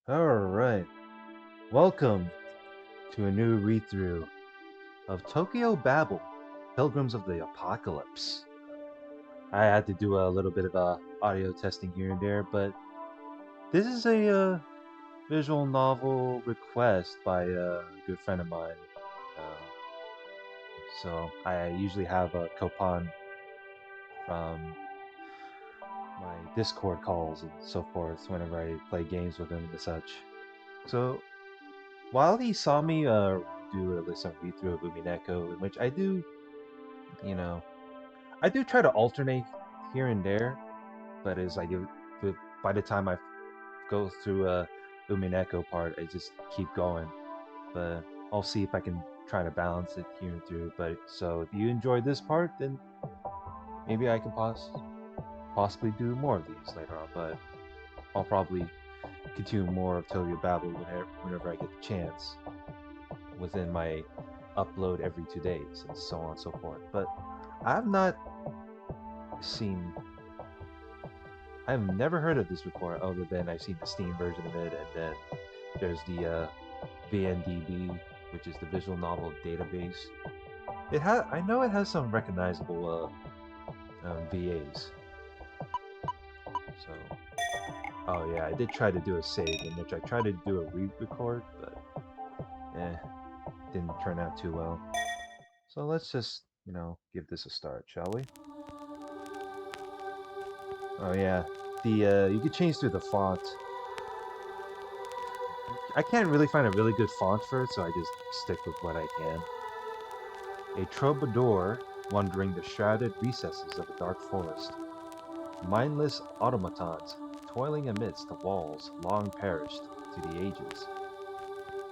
Alright, welcome to a new read-through of Tokyo Babel, Pilgrims of the Apocalypse. I had to do a little bit of audio testing here and there, but this is a visual novel request by a good friend of mine. Uh, so I usually have a coupon from my Discord calls and so forth whenever I play games with him and such. So while he saw me do some read through of Umineko, in which I do, you know, I do try to alternate here and there, but it's like by the time I go through Umineko part, I just keep going. But I'll see if I can try to balance it here and through. But so if you enjoy this part, then maybe I can possibly do more of these later on. But I'll probably continue more of Tokyo Babel whenever I get the chance within my upload every 2 days and so on and so forth. But I've not seen, I've never heard of this before other than I've seen the Steam version of it, and then there's the VNDB, which is the Visual Novel Database. I know it has some recognizable VAs. So, oh yeah, I did try to do a save in which I tried to do a re-record, but didn't turn out too well. So let's just, give this a start, shall we? Oh yeah, the you could change through the font. I can't really find a really good font for it, so I just stick with what I can. A troubadour wandering the shrouded recesses of a dark forest. Mindless automatons toiling amidst the walls long perished to the ages.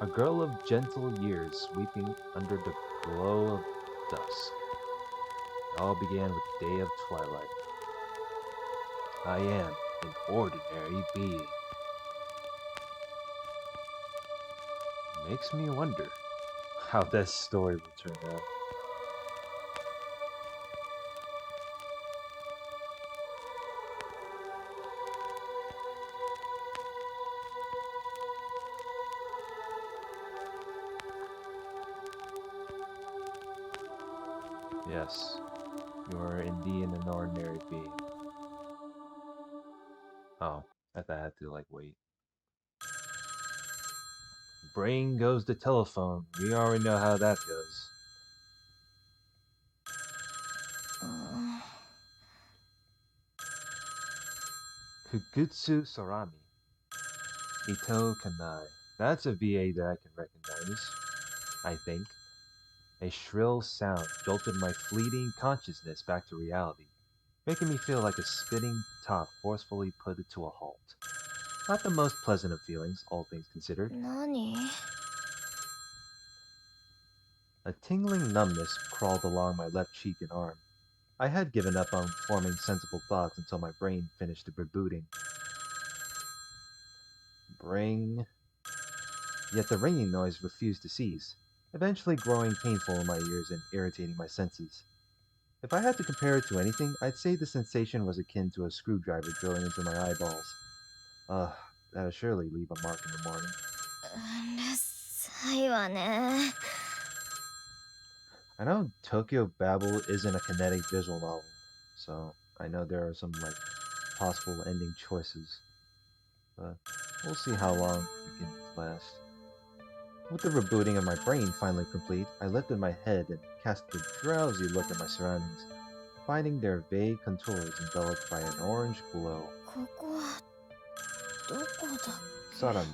A girl of gentle years sweeping under the glow of dusk. It all began with the day of twilight. I am an ordinary being. Makes me wonder how that story will turn out. Yes, you are indeed an ordinary being. Oh, I thought I had to wait. Brain goes the telephone. We already know how that goes. Kugutsu Sarami. Ito Kanai. That's a VA that I can recognize, I think. A shrill sound jolted my fleeting consciousness back to reality, making me feel like a spinning top forcefully put it to a halt. Not the most pleasant of feelings, all things considered. 何？ A tingling numbness crawled along my left cheek and arm. I had given up on forming sensible thoughts until my brain finished rebooting. Bring. Yet the ringing noise refused to cease, eventually growing painful in my ears and irritating my senses. If I had to compare it to anything, I'd say the sensation was akin to a screwdriver drilling into my eyeballs. Ugh, that'll surely leave a mark in the morning. うるさいわね。I know Tokyo Babel isn't a kinetic visual novel, so I know there are some possible ending choices, but we'll see how long it can last. With the rebooting of my brain finally complete, I lifted my head and cast a drowsy look at my surroundings, finding their vague contours enveloped by an orange glow. ここはどこだっけ？ Sarami.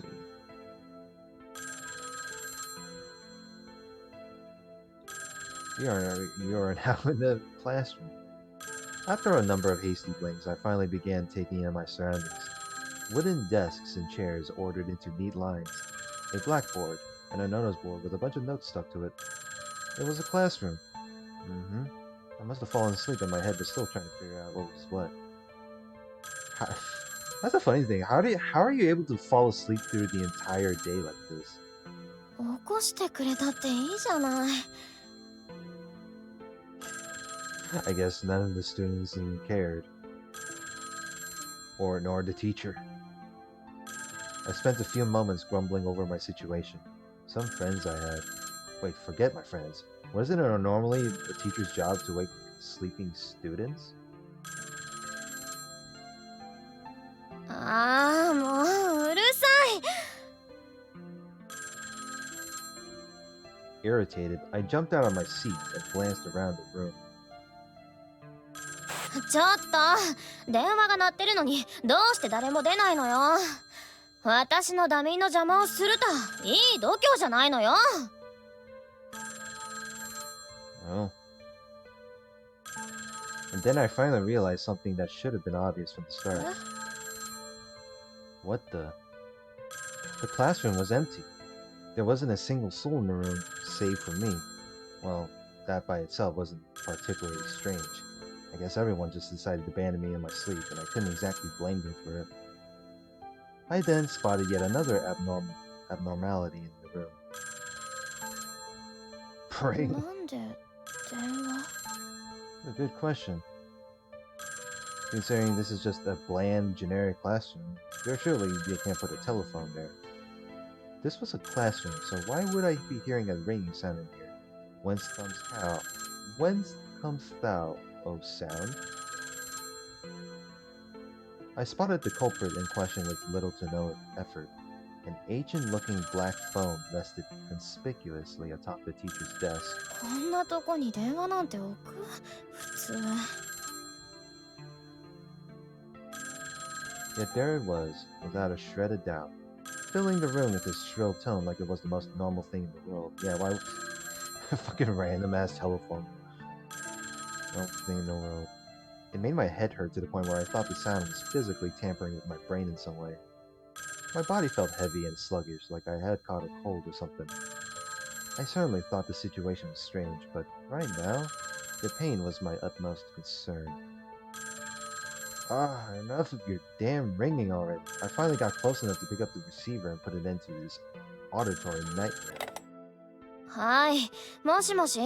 You are now in the classroom. After a number of hasty blinks, I finally began taking in my surroundings. Wooden desks and chairs ordered into neat lines, a blackboard, and a notice board with a bunch of notes stuck to it. It was a classroom. Mm-hmm. I must have fallen asleep and my head was still trying to figure out what was what. How, that's the funny thing. How are you able to fall asleep through the entire day like this? 起こしてくれたっていいじゃない。I guess none of the students even cared. nor the teacher. I spent a few moments grumbling over my situation. Some friends I had. Wait, forget my friends. Wasn't it normally a teacher's job to wake sleeping students? ああ、もううるさい。 Irritated, I jumped out of my seat and glanced around the room. ちょっと電話が鳴ってるのにどうして誰も出ないのよ。私のダミーの邪魔をするといい度胸じゃないのよ。 Oh. And then I finally realized something that should have been obvious from the start. What the? The classroom was empty. There wasn't a single soul in the room, save for me. Well, that by itself wasn't particularly strange. I guess everyone just decided to abandon me in my sleep, and I couldn't exactly blame them for it. I then spotted yet another abnormality in the room. Praying. なんで電話？ A good question. Considering this is just a bland, generic classroom, surely you can't put a telephone there. This was a classroom, so why would I be hearing a ringing sound in here? Whence comes thou, O sound? I spotted the culprit in question with little to no effort. An ancient-looking black phone rested conspicuously atop the teacher's desk. こんなとこに電話なんて置く？普通。 Yet there it was, without a shred of doubt, filling the room with its shrill tone like it was the most normal thing in the world. Yeah, why? Fucking random-ass telephone. Normal thing in the world. It made my head hurt to the point where I thought the sound was physically tampering with my brain in some way. My body felt heavy and sluggish, like I had caught a cold or something. I certainly thought the situation was strange, but right now, the pain was my utmost concern. Ah, enough of your damn ringing already. I finally got close enough to pick up the receiver and put it into this auditory nightmare. はい、もしもし。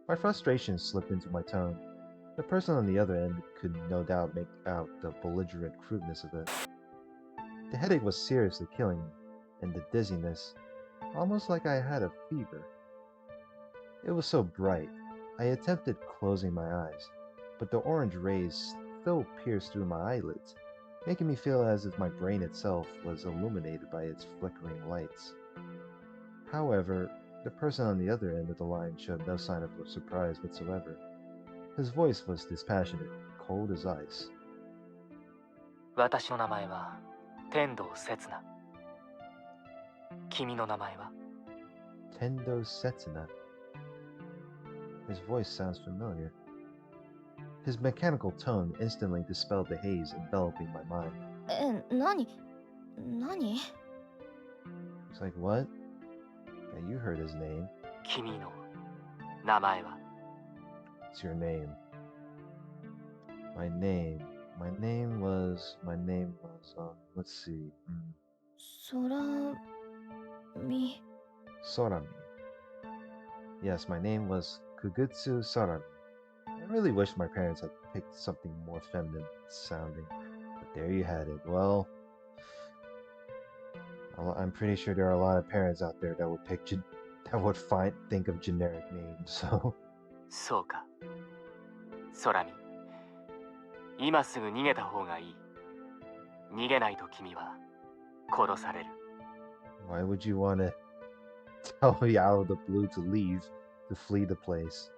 My frustration slipped into my tone. The person on the other end could no doubt make out the belligerent crudeness of it. The headache was seriously killing me, and the dizziness, almost like I had a fever. It was so bright, I attempted closing my eyes, but the orange rays still pierced through my eyelids, making me feel as if my brain itself was illuminated by its flickering lights. However, the person on the other end of the line showed no sign of surprise whatsoever. His voice was dispassionate, cold as ice. 私の名前は天童刹那。君の名前は？ Tendo Setsuna. His voice sounds familiar. His mechanical tone instantly dispelled the haze enveloping my mind. 何？ It's like, what? Yeah, you heard his name. 君の名前は？ It's your name. My name was, let's see. 空見。 Sorami. Yes, my name was Kugutsu Sorami. I really wish my parents had picked something more feminine sounding, but there you had it. Well, I'm pretty sure there are a lot of parents out there that would think of generic names, so. そうか。空見。今すぐ逃げた方がいい。逃げないと君は殺される。 Why would you want to tell me out of the blue to leave, to flee the place?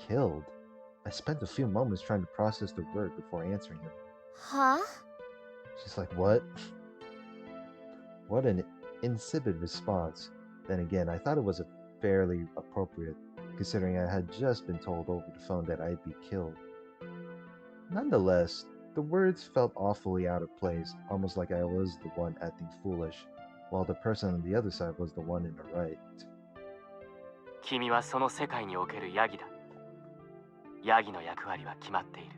Killed? I spent a few moments trying to process the word before answering him. は？ She's like, what? What an insipid response. Then again, I thought it was fairly appropriate, considering I had just been told over the phone that I'd be killed. Nonetheless, the words felt awfully out of place, almost like I was the one acting foolish, while the person on the other side was the one in the right. 君はその世界におけるヤギだ。ヤギの役割は決まっている。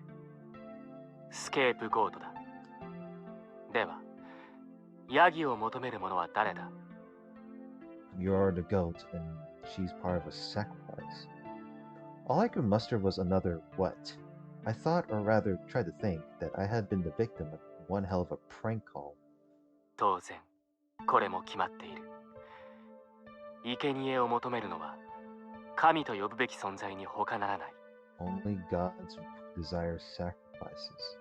スケープゴートだ。では、ヤギを求める者は誰だ？ You're the goat, and she's part of a sacrifice. All I could muster was another what. I thought, or rather tried to think, that I had been the victim of one hell of a prank call. 当然、これも決まっている。生贄を求めるのは、神と呼ぶべき存在に他ならない。Only gods desire sacrifices.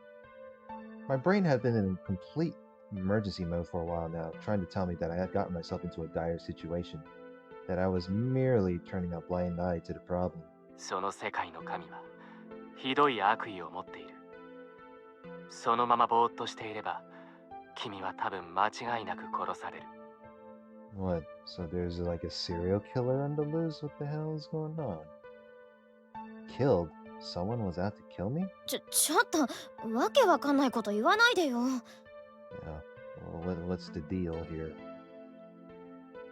My brain had been in complete emergency mode for a while now, trying to tell me that I had gotten myself into a dire situation, that I was merely turning a blind eye to the problem. その世界の神は、ひどい悪意を持っている。そのままぼーっとしていれば、君は多分間違いなく殺される。What? So there's like a serial killer on the loose? What the hell is going on? Killed? Someone was out to kill me? ちょっとわけわかんないこと言わないでよ。Yeah. Well, what's the deal here?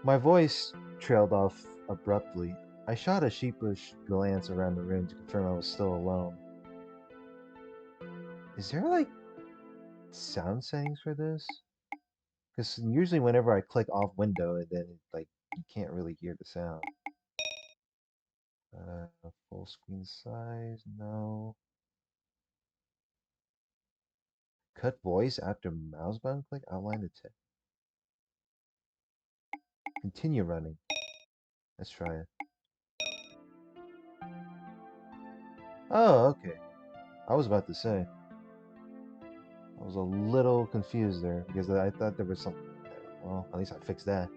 My voice trailed off abruptly. I shot a sheepish glance around the room to confirm I was still alone. Is there like sound settings for this? Because usually whenever I click off window, then like you can't really hear the sound. Full screen size, no. Cut voice after mouse button click, outline the text. Continue running. Let's try it. Oh, okay. I was about to say. I was a little confused there because I thought there was some. Well, at least I fixed that.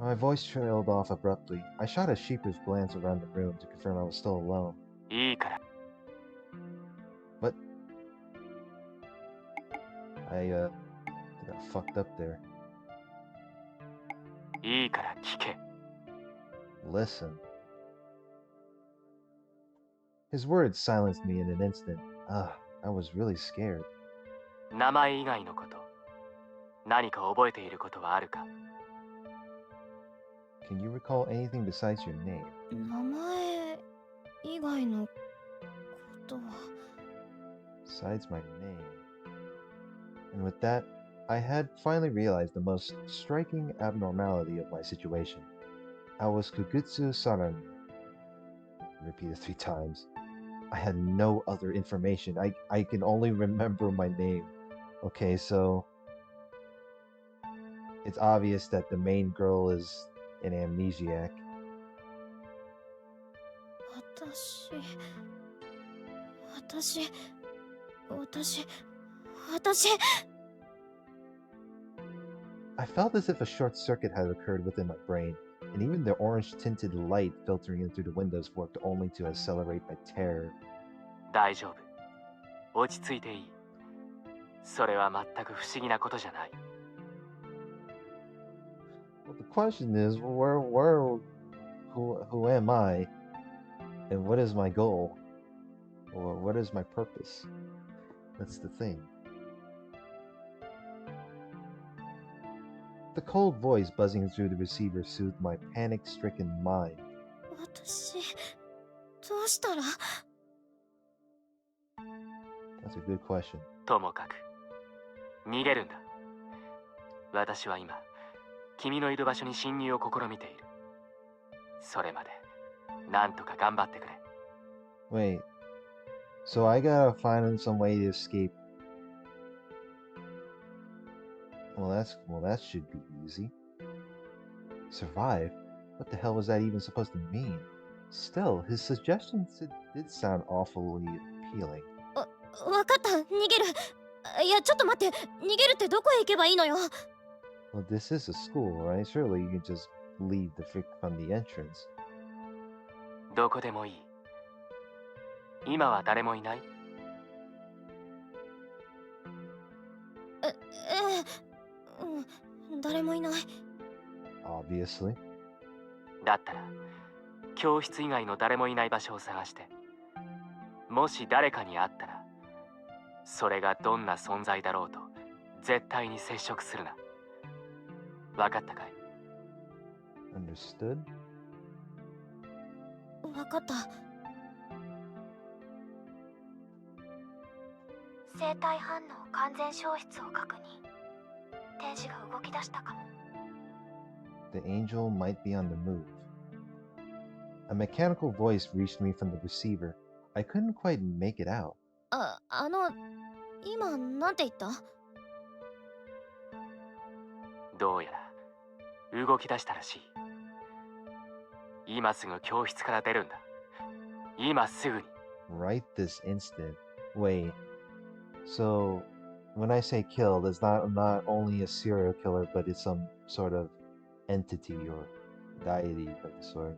My voice trailed off abruptly. I shot a sheepish glance around the room to confirm I was still alone. いいから。What? I got fucked up there. いいから聞け。Listen. His words silenced me in an instant. I was really scared. 名前以外のこと、何か覚えていることはあるか？ Can you recall anything besides your name? 名前以外のことは。Besides my name. And with that, I had finally realized the most striking abnormality of my situation. I was Kugutsu Sarami. Repeated 3 times. I had no other information. I can only remember my name. Okay, so it's obvious that the main girl is an amnesiac. 私 I felt as if a short circuit had occurred within my brain, and even the orange-tinted light filtering in through the windows worked only to accelerate my terror. 大丈夫。落ち着いていい。それは全く不思議なことじゃない。Well, the question is, who am I, and what is my goal, or what is my purpose? That's the thing. The cold voice buzzing through the receiver soothed my panic-stricken mind. 私どうしたら。 That's a good question. ともかく、逃げるんだ。私は今、君のいる場所に侵入を試みている。それまで、なんとか頑張ってくれ。Wait, so I gotta find some way to escape. Well, that should be easy. Survive? What the hell was that even supposed to mean? Still, his suggestions did sound awfully appealing. わかった、逃げる。いや、ちょっと待って、逃げるってどこへ行けばいいのよ。 Well, this is a school, right? Surely you can just leave from the entrance. どこでもいい。今は誰もいない？誰もいない。 Obviously. だったら、教室以外の誰もいない場所を探して、もし誰かに会ったら、それがどんな存在だろうと、絶対に接触するな。わかったかい？ Understood? わかった。生体反応完全消失を確認。天使が動き出したかも。 The angel might be on the move. A mechanical voice reached me from the receiver. I couldn't quite make it out. 今なんて言った？どうやら動き出したらしい。今すぐ教室から出るんだ。今すぐに。 Right this instant. Wait. So, when I say killed, it's not only a serial killer, but it's some sort of entity or deity of the sort.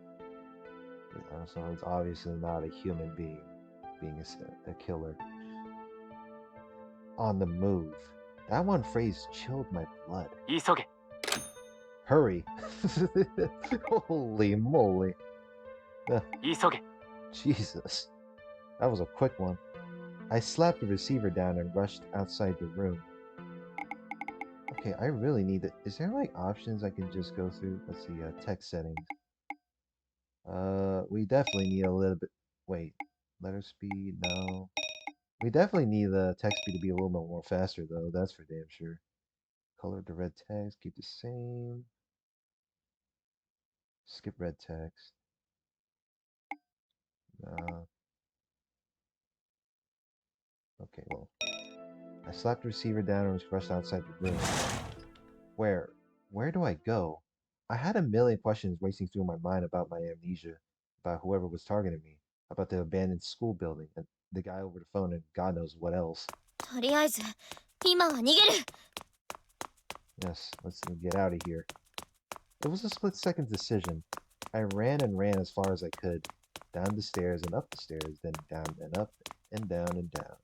So it's obviously not a human being being a killer. On the move. That one phrase chilled my blood. 急げ。 Hurry. Holy moly. 急げ。 Jesus. That was a quick one. I slapped the receiver down and rushed outside the room. Okay, I really need it. Is there like options I can just go through? Let's see, text settings. We definitely need a little bit. Wait, letter speed? No. We definitely need the text speed to be a little bit more faster, though. That's for damn sure. Color to red text, keep the same. Skip red text. Okay, well. I slapped the receiver down and rushed outside the room. Where do I go? I had a million questions racing through my mind about my amnesia, about whoever was targeting me, about the abandoned school building, and the guy over the phone, and God knows what else. とりあえず今は逃げる。 Yes, let's get out of here. It was a split-second decision. I ran and ran as far as I could, down the stairs and up the stairs, then down and up and down and down.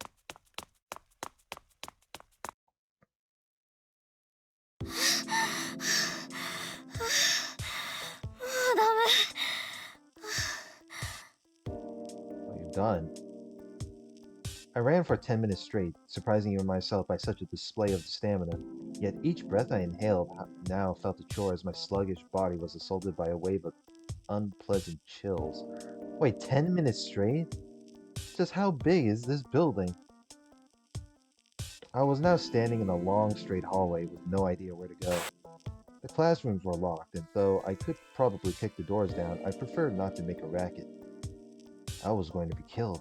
ダメ。 Oh, you're done. I ran for 10 minutes straight, surprising even myself by such a display of stamina. Yet each breath I inhaled now felt a chore as my sluggish body was assaulted by a wave of unpleasant chills. Wait, 10 minutes straight? Just how big is this building? I was now standing in a long straight hallway with no idea where to go. The classrooms were locked, and though I could probably kick the doors down, I preferred not to make a racket. I was going to be killed.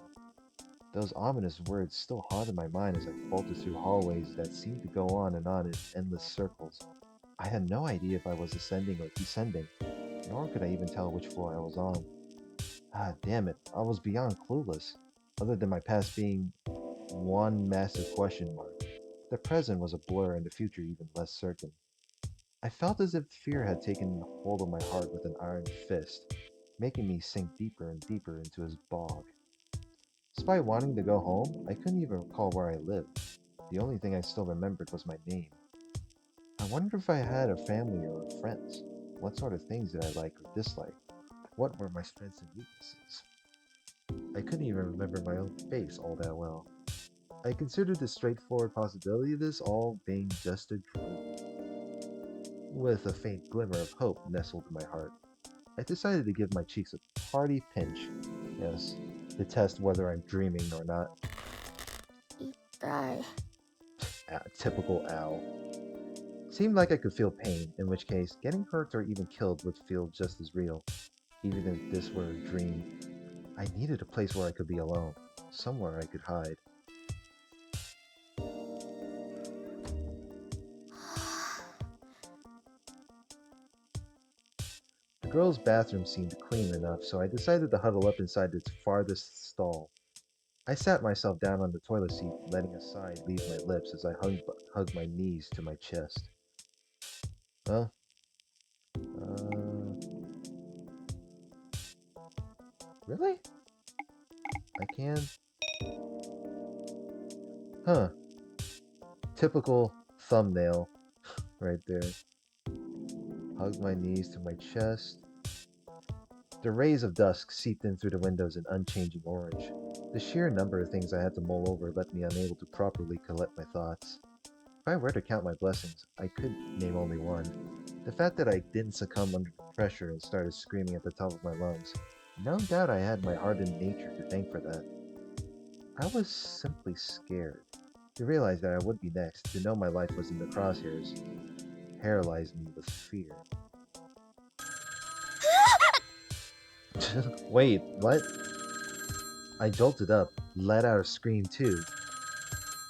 Those ominous words still haunted my mind as I bolted through hallways that seemed to go on in endless circles. I had no idea if I was ascending or descending, nor could I even tell which floor I was on. Ah, damn it, I was beyond clueless, other than my past being one massive question mark. The present was a blur and the future even less certain. I felt as if fear had taken hold of my heart with an iron fist, making me sink deeper and deeper into his bog. Despite wanting to go home, I couldn't even recall where I lived. The only thing I still remembered was my name. I wondered if I had a family or friends. What sort of things did I like or dislike? What were my strengths and weaknesses? I couldn't even remember my own face all that well. I considered the straightforward possibility of this all being just a dream. With a faint glimmer of hope nestled in my heart, I decided to give my cheeks a hearty pinch. Yes, to test whether I'm dreaming or not. 痛い。 Typical owl. Seemed like I could feel pain, in which case, getting hurt or even killed would feel just as real, even if this were a dream. I needed a place where I could be alone, somewhere I could hide. The girls' bathroom seemed clean enough, so I decided to huddle up inside its farthest stall. I sat myself down on the toilet seat, letting a sigh leave my lips as I hugged my knees to my chest. Huh? Really? I can? Huh. Typical thumbnail right there. Hugged my knees to my chest. The rays of dusk seeped in through the windows in unchanging orange. The sheer number of things I had to mull over left me unable to properly collect my thoughts. If I were to count my blessings, I could name only one. The fact that I didn't succumb under the pressure and started screaming at the top of my lungs. No doubt I had my hardened nature to thank for that. I was simply scared. To realize that I would be next, to know my life was in the crosshairs, paralyzed me with fear. Wait, what? I jolted up, let out a scream too,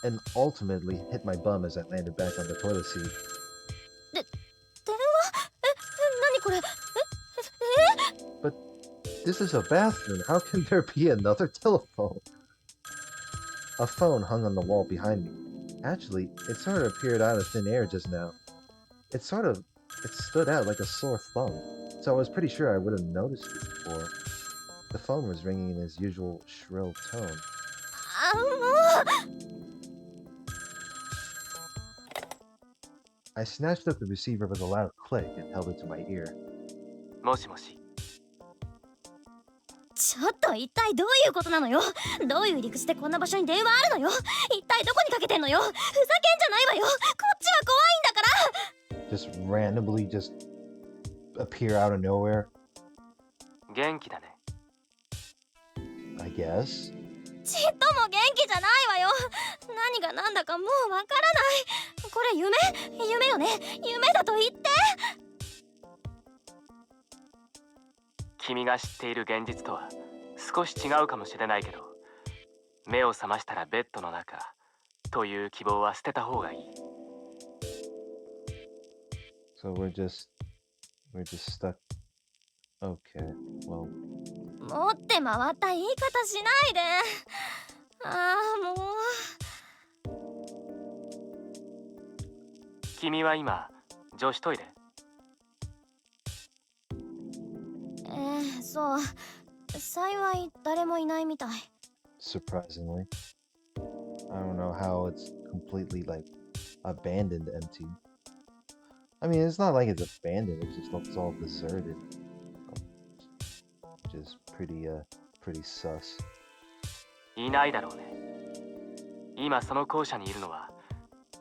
and ultimately hit my bum as I landed back on the toilet seat. 電話？何これ？But this is a bathroom. How can there be another telephone? A phone hung on the wall behind me. Actually, it sort of appeared out of thin air just now. It stood out like a sore thumb, so I was pretty sure I would have noticed it before. The phone was ringing in its usual shrill tone. もう I snatched up the receiver with a loud click and held it to my ear. もしもし。ちょっと一体どういうことなのよ。どういう理屈でこんな場所に電話あるのよ。一体どこにかけてんのよ。ふざけんじゃないわよ。こっちは怖いんだから。 Just randomly appear out of nowhere, 元気だね。 I guess. ちっとも元気じゃないわよ。何が何だかもうわからない。これ夢よね。夢だと言って。君が知っている現実とは少し違うかもしれないけど、目を覚ましたらベッドの中という希望は捨てた方がいい。 So we're just stuck. Okay, well. 持って回った言い方しないで。ああもう。君は今女子トイレ？そう。幸い誰もいないみたい。 Surprisingly. I don't know how it's completely abandoned empty. I mean, it's not like it's abandoned, it's all deserted. Which is pretty sus. いないだろうね。今その校舎にいるのは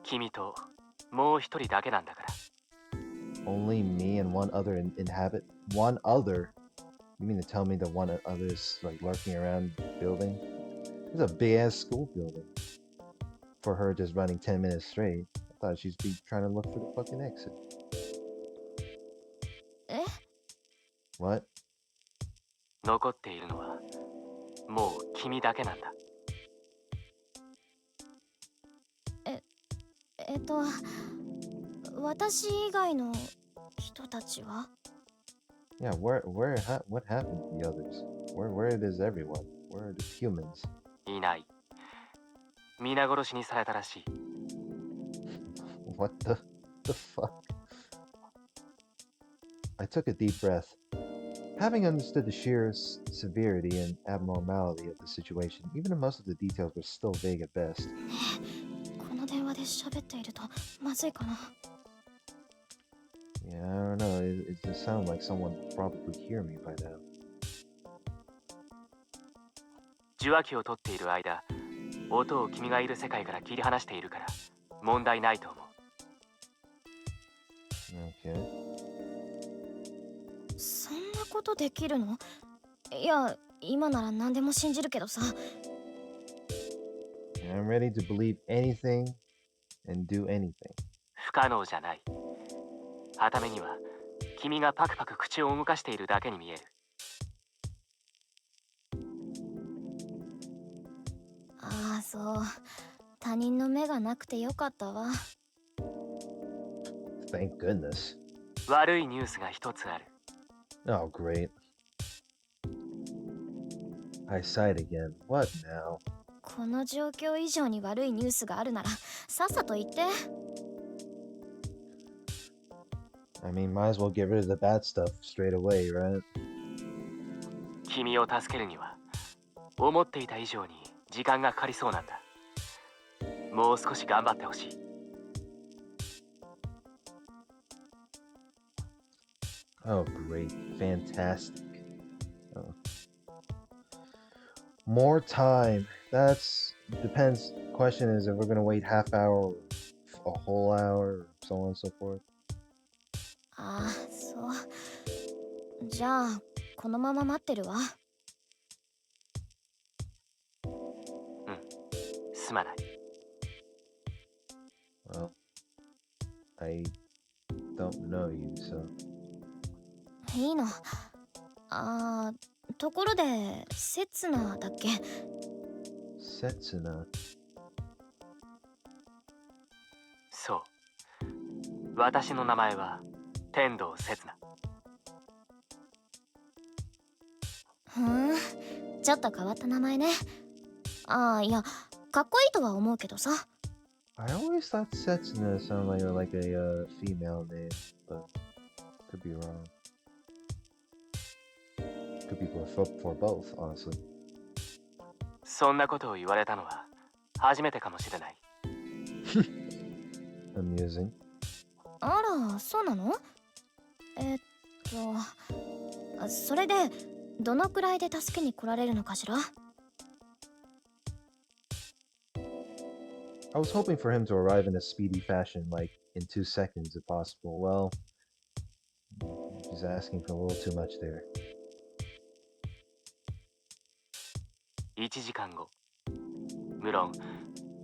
君ともう一人だけなんだから。 Only me and one other inhabit? One other? You mean to tell me that one other is lurking around the building? It's a big ass school building. For her just running 10 minutes straight, I thought she'd be trying to look for the fucking exit. え？ What? 残っているのはもう君だけなんだ。私以外の人たちは？ Yeah, what happened to the others? Where is everyone? Where are the humans? いない。皆殺しにされたらしい。 What the fuck? I took a deep breath. Having understood the sheer severity and abnormality of the situation, even if most of the details were still vague at best. この電話で喋っているとまずいかな。 Yeah, I don't know. It just sounds like someone would probably hear me by now. 受話器を取っている間、音を君がいる世界から切り離しているから問題ないと思う。 Okay. そんなことできるの？いや、今なら何でも信じるけどさ。 I'm ready to believe anything and do anything. 不可能じゃない。はためには君がパクパク口を動かしているだけに見える。 ああ、そう。他人の目がなくてよかったわ。 Thank goodness. 悪いニュースが一つある。 Oh, great. I sighed again. What now? この状況以上に悪いニュースがあるならさっさと言って。 I mean, might as well get rid of the bad stuff straight away, right? 君を助けるには思っていた以上に時間がかかりそうなんだ。もう少し頑張ってほしい。 Oh, great. Fantastic. Oh. More time. Depends. Question is if we're gonna wait half hour, or a whole hour, or so on and so forth. ああ、そう。じゃあ、このまま待ってるわ。うん、すまない。 Well, I don't know you, so. いいの。ああ、ところでセツナだっけ？ Setsuna. そう、私の名前は天道刹那。ふん、ちょっと変わった名前ね。ああ、いや、かっこいいとは思うけどさ。I always thought Setsuna sounded like a female name, but could be wrong. Could be for both, honestly. そんなことを言われたのは初めてかもしれない。Amusing. あら、そうなの？それでどのくらいで助けに来られるのかしら？ I was hoping for him to arrive in a speedy fashion, like in 2 seconds if possible. Well, he's asking for a little too much there. 1時間後。無論、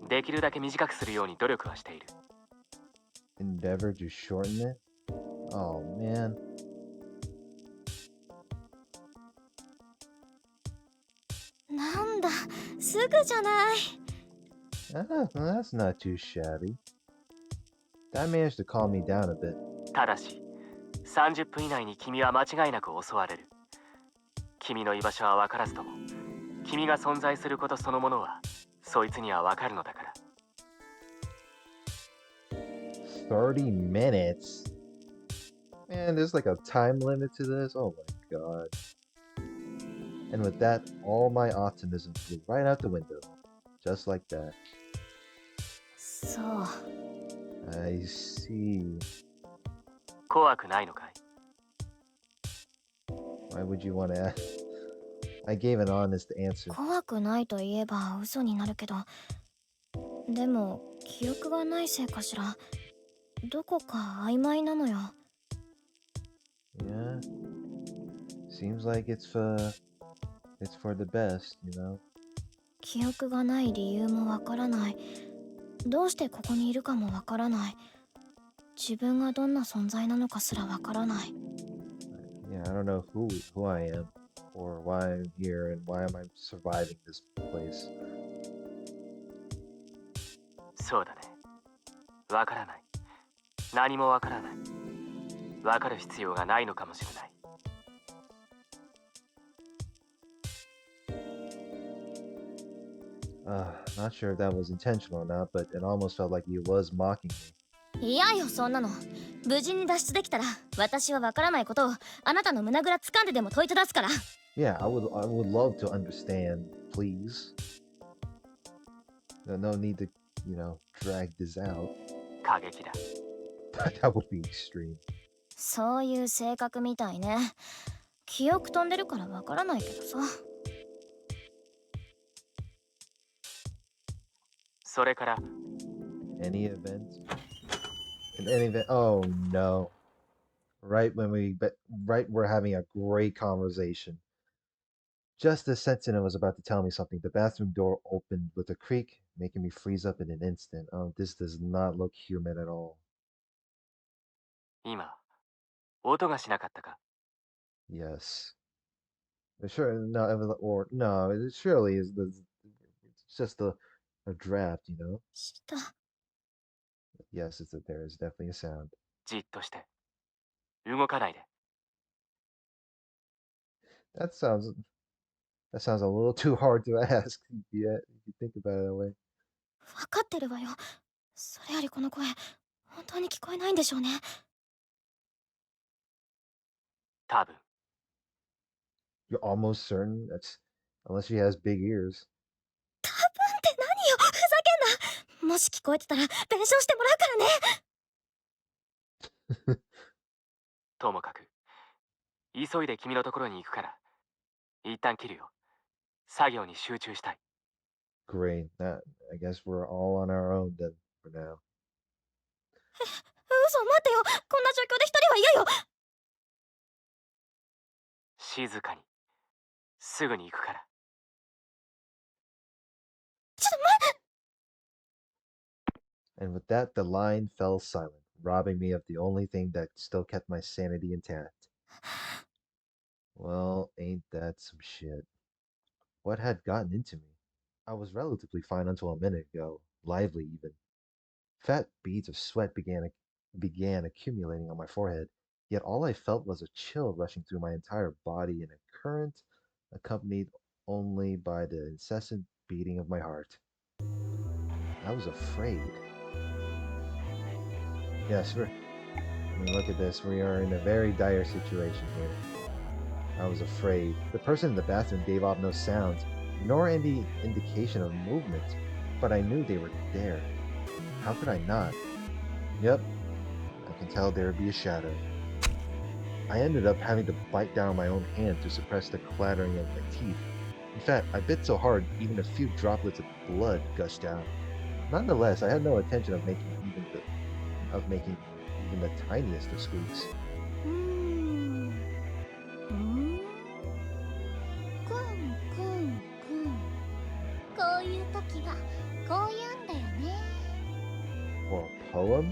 できるだけ短くするように努力はしている。Endeavor to shorten it? Oh man. なんだ、すぐじゃない。Ah, well, that's not too shabby. That managed to calm me down a bit. ただし、30分以内に君は間違いなく襲われる。君の居場所は分からずとも、君が存在することそのものは、そいつには分かるのだから。30 minutes? Man, there's like a time limit to this? Oh my god. And with that, all my optimism flew right out the window. Just like that. そう。I see. 怖くないのかい？ Why would you want to ask? I gave an honest answer. 怖くないと言えば嘘になるけど、でも記憶がないせいかしら。どこか曖昧なのよ。Yeah. Seems like it's for the best, you know. 記憶がない理由もわからない。どうしてここにいるかもわからない。自分がどんな存在なのかすらわからない。Yeah, I don't know who I am or why I'm here and why am I surviving this place. そうだね。分からない。何も分からない。分かる必要がないのかもしれない。Not sure if that was intentional or not, but it almost felt like he was mocking me. いやよ、そんなの。無事に脱出できたら、私はわからないことをあなたの胸ぐら掴んででも問いただすから。Yeah, I would love to understand, please. No need to, drag this out. 過激だ。That would be extreme. そういう性格みたいね。記憶飛んでるからわからないけどさ。それから、Any event? In any event? Oh no. Right when we're having a great conversation. Just as Sentinel was about to tell me something, the bathroom door opened with a creak, making me freeze up in an instant. Oh, this does not look human at all. 今、音がしなかったか？ Yes. Sure, no, or no, it surely is it's just a draft, you know? した。Yes, there is definitely a sound. じっとして。動かないで。That sounds that sounds a little too hard to ask. Yeah, if you think about it that way. わかってるわよ。それよりこの声、本当に聞こえないんでしょうね。多分。You're almost certain that's unless she has big ears. 多分って何よ、ふざけんな。もし聞こえてたら弁償してもらうからね。ともかく、急いで君のところに行くから、一旦切るよ。作業に集中したい。Great. I guess we're all on our own then for now. 嘘、待ってよ。こんな状況で一人は嫌よ。静かに。すぐに行くから。ちょっと待って。 And with that, the line fell silent, robbing me of the only thing that still kept my sanity intact. Well, ain't that some shit? What had gotten into me? I was relatively fine until a minute ago, lively even. Fat beads of sweat began accumulating on my forehead, yet all I felt was a chill rushing through my entire body in a current accompanied only by the incessant beating of my heart. I was afraid. Yes, I mean, look at this. We are in a very dire situation here. I was afraid. The person in the bathroom gave off no sounds, nor any indication of movement, but I knew they were there. How could I not? Yep, I can tell there would be a shadow. I ended up having to bite down my own hand to suppress the clattering of my teeth. In fact, I bit so hard even a few droplets of blood gushed out. Nonetheless, I had no intention of making even the tiniest of squeaks. うーんうーんくんくんくんこういう時はこう言うんだよね For a poem?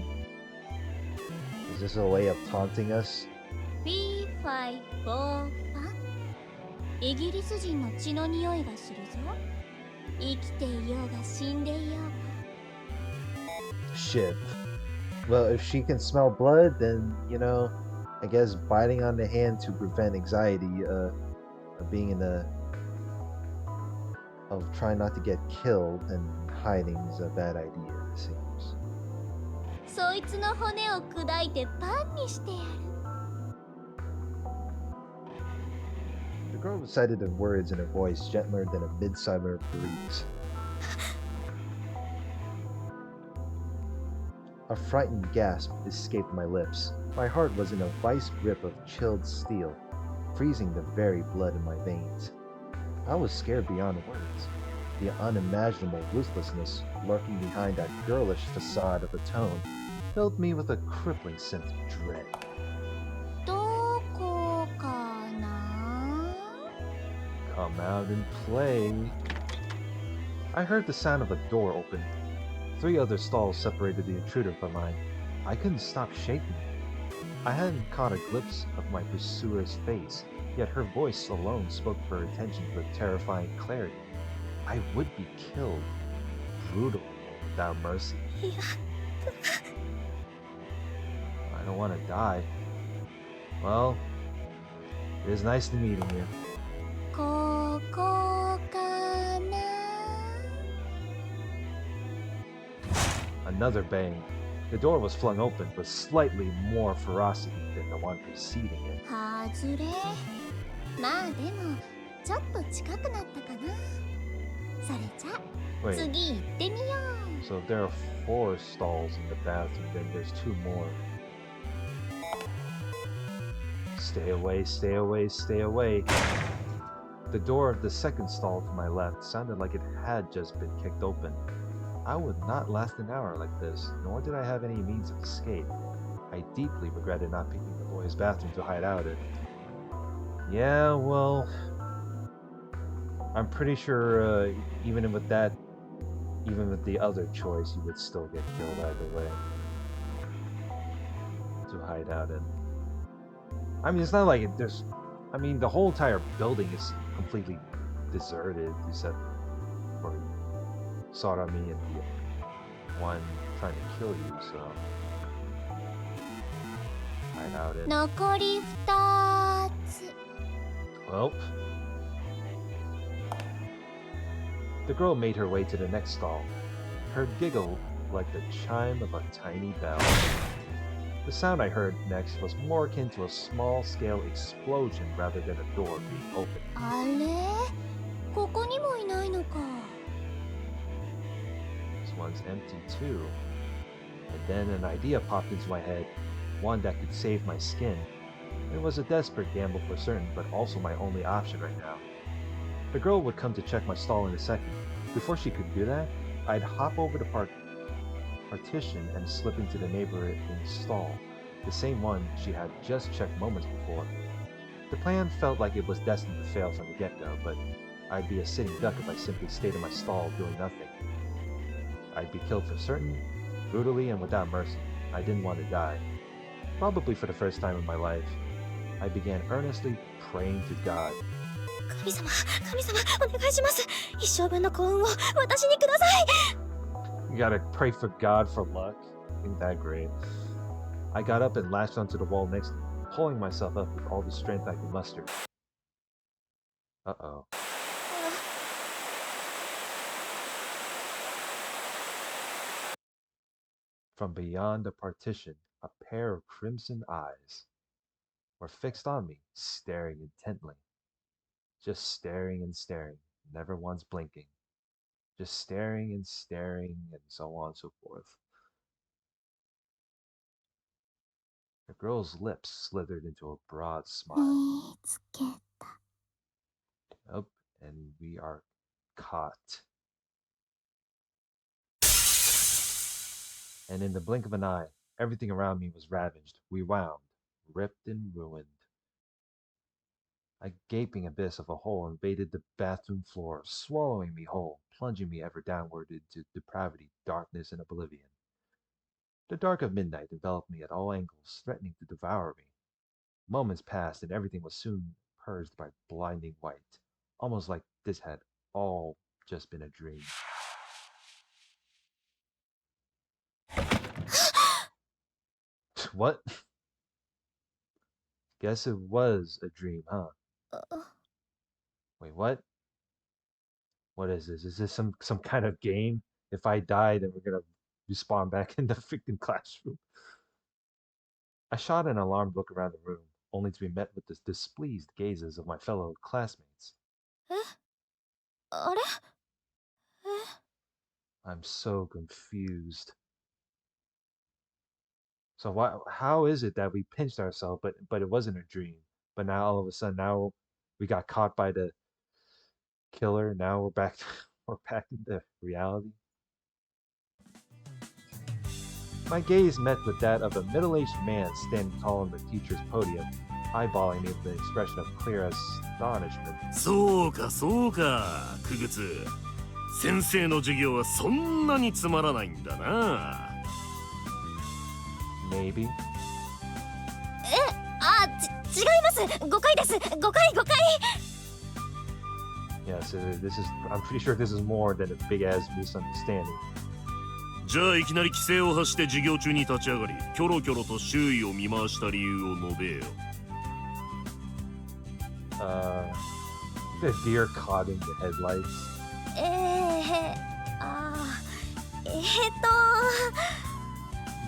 Is this a way of taunting us? フィーファイフォーファイギリス人の血の匂いがするぞ生きていようが死んでいようが Shit. Well, if she can smell blood, then, I guess biting on the hand to prevent anxiety, of being of trying not to get killed and hiding is a bad idea, it seems. そいつの骨を砕いてパンにしてやる The girl recited the words in a voice gentler than a midsummer breeze. A frightened gasp escaped my lips. My heart was in a vice grip of chilled steel, freezing the very blood in my veins. I was scared beyond words. The unimaginable ruthlessness lurking behind that girlish facade of a tone filled me with a crippling sense of dread. どこかな Come out and play. I heard the sound of a door open. 3 other stalls separated the intruder from mine. I couldn't stop shaking. I hadn't caught a glimpse of my pursuer's face, yet her voice alone spoke for her attention with terrifying clarity. I would be killed, brutally, without mercy. いや I don't want to die. Well, it is nice to meeting you. ここかな Another bang. The door was flung open with slightly more ferocity than the one preceding it. 外れまあでもちょっと近くなったかなそれじゃ Wait, 次行ってみよう so if there are 4 stalls in the bathroom, then there's 2 more. Stay away, stay away, stay away. The door of the second stall to my left sounded like it had just been kicked open. I would not last an hour like this, nor did I have any means of escape. I deeply regretted not picking the boys' bathroom to hide out in. Yeah, well, I'm pretty sure even with the other choice, you would still get killed either way. To hide out in. I mean, it's not like the whole entire building is completely deserted, except for Sarami and the one trying to kill you, so hide out in. 残り2つ Well, the girl made her way to the next stall, her giggle like the chime of a tiny bell. The sound I heard next was more akin to a small-scale explosion rather than a door being opened. あれここにもいないのか This one's empty too. And then an idea popped into my head, one that could save my skin. It was a desperate gamble for certain, but also my only option right now. The girl would come to check my stall in a second. Before she could do that, I'd hop over the partition and slip into the neighboring stall, the same one she had just checked moments before. The plan felt like it was destined to fail from the get-go, but I'd be a sitting duck if I simply stayed in my stall doing nothing. I'd be killed for certain, brutally and without mercy. I didn't want to die. Probably for the first time in my life. I began earnestly praying to God. 神様、神様、お願いします。一生分の幸運を私にください。You gotta pray for God for luck. Ain't that great? I got up and latched onto the wall next to me, pulling myself up with all the strength I could muster. Uh-oh. From beyond the partition, a pair of crimson eyes were fixed on me, staring intently. Just staring and staring, never once blinking. Just staring and staring, and so on and so forth. The girl's lips slithered into a broad smile. 見つけた。 Up, and we are caught. And in the blink of an eye, everything around me was ravaged, rewound, ripped and ruined. A gaping abyss of a hole invaded the bathroom floor, swallowing me whole, plunging me ever downward into depravity, darkness, and oblivion. The dark of midnight enveloped me at all angles, threatening to devour me. Moments passed, and everything was soon purged by blinding white, almost like this had all just been a dream. What? Guess it was a dream, huh? Wait, what? What is this? Is this some kind of game? If I die, then we're gonna respawn back in the freaking classroom. I shot an alarmed look around the room, only to be met with the displeased gazes of my fellow classmates. あれ？ I'm so confused. So how is it that we pinched ourselves, but it wasn't a dream? But now all of a sudden, now we got caught by the killer. Now we're back into reality. My gaze met with that of a middle-aged man standing tall on the teacher's podium, eyeballing me with an expression of clear astonishment. そうかそうか、クグツ。先生の授業はそんなにつまらないんだな。Maybe. 違います。誤解です。誤解。Yes, I'm pretty sure this is more than a big-ass misunderstanding. じゃあいきなり規制を発して授業中に立ち上がり、キョロキョロと周囲を見回した理由を述べよ。The deer caught in the headlights.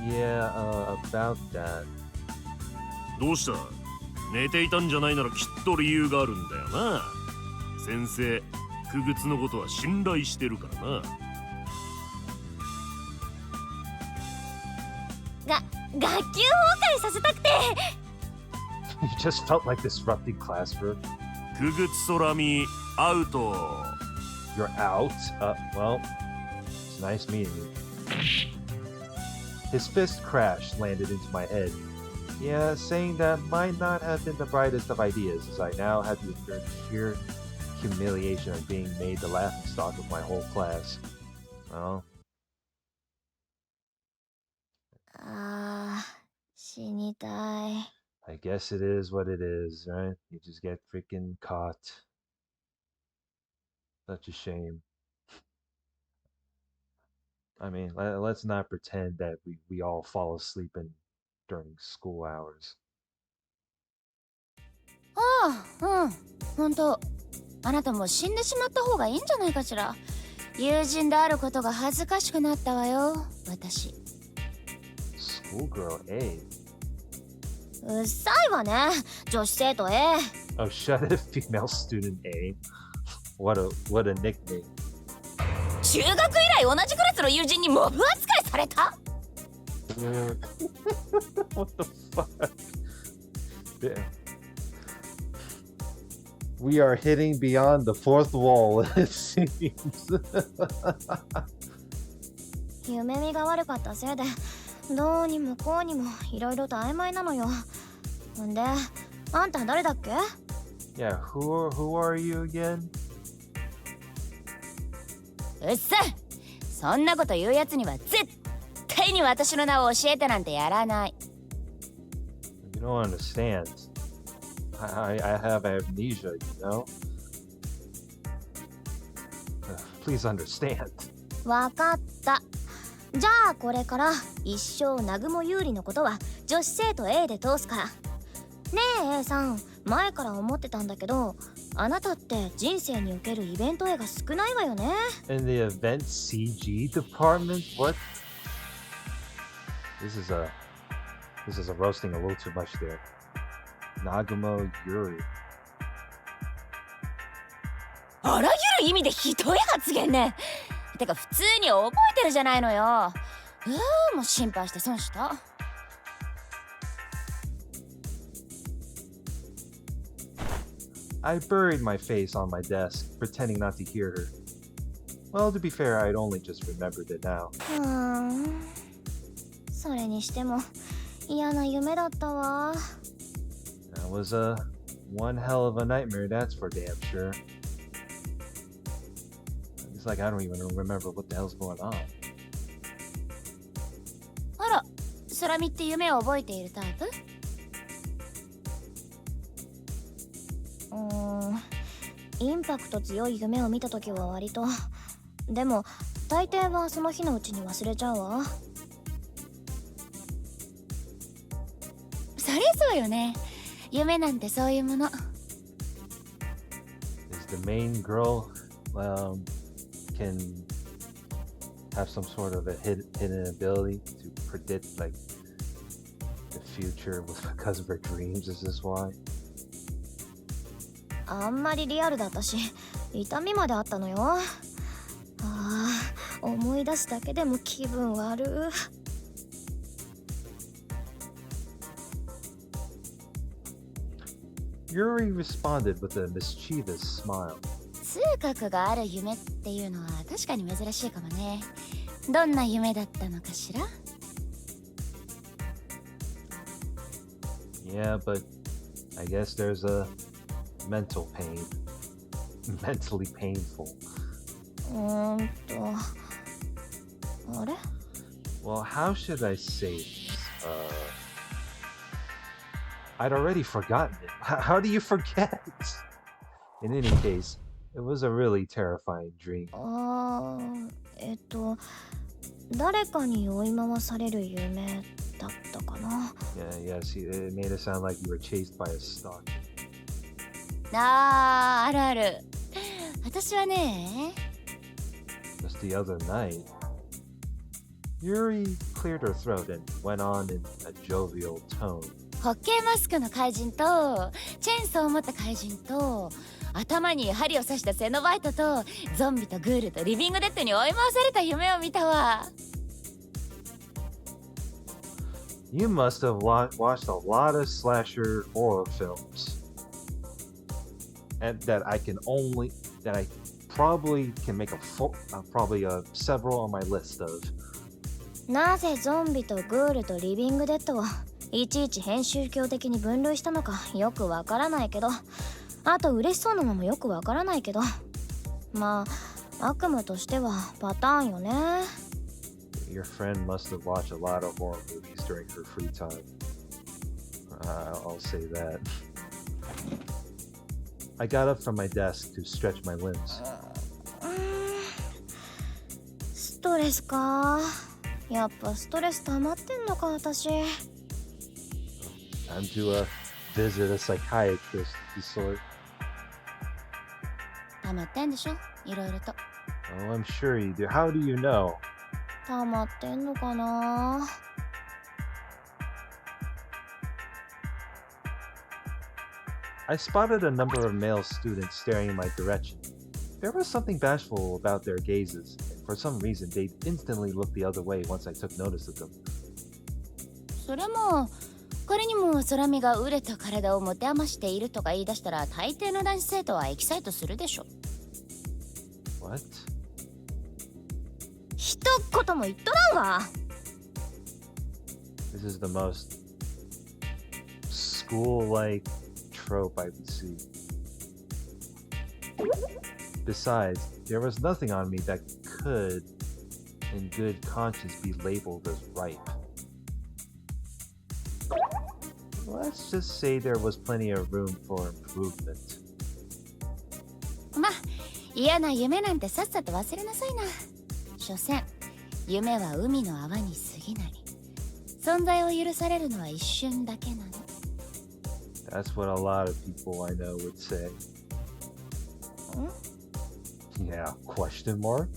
Yeah, about that. どうした？寝ていたんじゃないならきっと理由があるんだよな。先生、クグツのことは信頼してるからな。学級崩壊させたくて。You just felt like disrupting classroom. クグツソラミアウト。You're out? Well, it's nice meeting you. His fist crashed, landed into my head. Yeah, saying that might not have been the brightest of ideas, as I now had to endure the sheer humiliation of being made the laughingstock of my whole class. Well. 死にたい。 I guess it is what it is, right? You just get freaking caught. Such a shame. I mean, let's not pretend that we all fall asleep during school hours. 本当。あなたも死んでしまった方がいいんじゃないかしら。友人であることが恥ずかしくなったわよ、私。Schoolgirl A. うっさいわね、女子生徒 A。 Oh, shut it, female student A. What a nickname. 中学以来同じクラスの友人にモブ扱いされた。What the fuck? Yeah. We are hitting beyond the fourth wall, it seems. 夢見が悪かったせいで、どうにもこうにもいろいろと曖昧なのよ。ほんで、あんた誰だっけ？ Yeah, who are you again? うっさい。そんなこと言うやつには絶対に私の名を教えてなんてやらない。 You don't understand. I have amnesia, you know? Please understand. わかった。じゃあこれから一生南雲有利のことは女子生徒 A で通すから。ねえ A さん、前から思ってたんだけど、あなたって人生におけるイベント絵が少ないわよね。In the event CG department? What? This is a roasting a little too much there. Nagumo Yuri. あらゆる意味でひどい発言ね。てか普通に覚えてるじゃないのよ。もう心配して損した。I buried my face on my desk, pretending not to hear her. Well, to be fair, I'd only just remembered it now. それにしても嫌な夢だったわ。That was one hell of a nightmare, that's for damn sure. It's like I don't even remember what the hell's going on. あら、空見って夢を覚えているタイプ？インパクト強い夢を見たときは割と。でも大抵はその日のうちに忘れちゃうわ。そりゃそうよね。夢なんてそういうもの。Is the main girl can have some sort of a hidden ability to predict like the future because of her dreams? Is this why? あんまりリアルだったし、痛みまであったのよ。思い出すだけでも気分悪い。Yuri responded with a mischievous smile. 痛覚がある夢っていうのは確かに珍しいかもね。どんな夢だったのかしら？ Yeah, but I guess there's a mental pain. Mentally painful. あれ？ Well, how should I say this? I'd already forgotten it. How do you forget? In any case, it was a really terrifying dream. 誰かに追い回される夢だったかな。Yes, it made it sound like you were chased by a stalker. あるある。私はね。Just the other night, Yuri cleared her throat and went on in a jovial tone. ホッケーマスクの怪人とチェーンソーを持った怪人と頭に針を刺したセノバイトとゾンビとグールとリビングデッドに追い回された夢を見たわ。You must have watched a lot of slasher horror films, and that I probably can make several on my list of. なぜゾンビとグールとリビングデッドをいちいち編集教的に分類したのかよくわからないけど、あと嬉しそうなのもよくわからないけど、まあ悪夢としてはパターンよね。Your friend must have watched a lot of horror movies during her free time. I'll say that. I got up from my desk to stretch my limbs. ストレスか。やっぱストレス溜まってんのか私。Time to visit a psychiatrist of the sort. 溜まってんでしょ、いろいろと。Oh, I'm sure you do. How do you know? 溜まってんのかな。I spotted a number of male students staring in my direction. There was something bashful about their gazes, and for some reason they instantly looked the other way once I took notice of them. それも仮にも空見が熟れた体を持て余しているとか言い出したら大抵の男子生徒はエキサイトするでしょ。 What? 一言も言っとらんわ。 This is the most school-like trope I would see. Besides, there was nothing on me that could, in good conscience, be labeled as ripe. let's just say there was plenty of room for improvement. まあ嫌な夢なんてさっさと忘れなさいな。所詮夢は海の泡に過ぎない。存在を許されるのは一瞬だけなの。 That's what a lot of people I know would say. Yeah, question mark?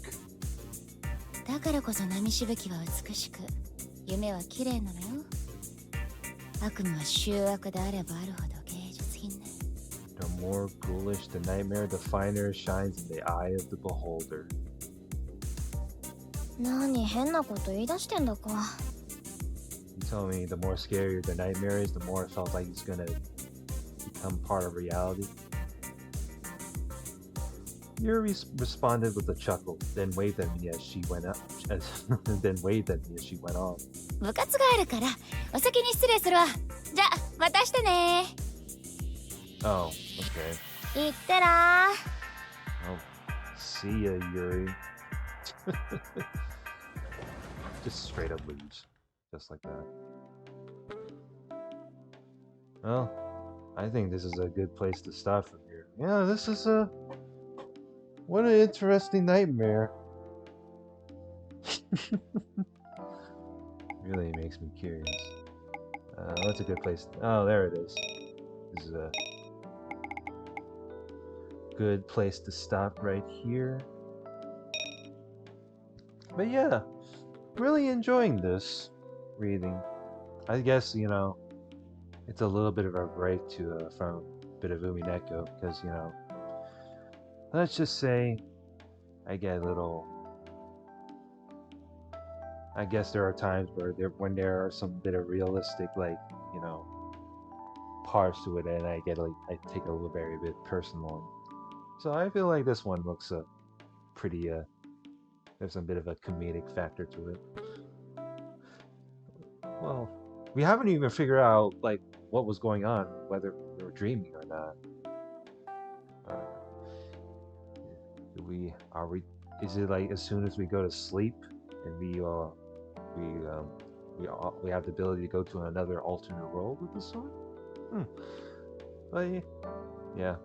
だからこそ波しぶきは美しく、夢は綺麗なのよ。悪夢は醜悪であればあるほど芸術品ね。The more ghoulish the nightmare, the finer it shines in the eye of the beholder. 何変なこと言い出してんだか。You tell me the more scarier the nightmare is, the more it felt like it's gonna become part of reality. Yuri responded with a chuckle, then waved at me as she went up. Then waved at me as she went on. 部活があるからお先に失礼するわ。じゃあまたしてね。 Oh, okay. いってらー。 Well, see ya, Yuri. Just straight up leaves. Just like that. Well, I think this is a good place to stop from here. Yeah, this is a... What an interesting nightmare. Really makes me curious. What's a good place? Oh, there it is. This is a good place to stop right here. But yeah, really enjoying this reading. I guess, you know, it's a little bit of a break to from a bit of Umineko because, you know, let's just say I get a little... I guess there are times where when there are some bit of realistic, like, you know, parts to it, and I get like I take a little very bit personal. So I feel like this one looks pretty there's some bit of a comedic factor to it. Well, we haven't even figured out like what was going on, whether we were dreaming or not. Are we? Is it like as soon as we go to sleep and we have the ability to go to another alternate world with the sword? But yeah,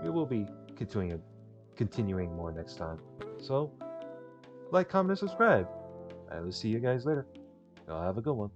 we will be continuing more next time. So, like, comment, and subscribe. I will see you guys later. Y'all have a good one.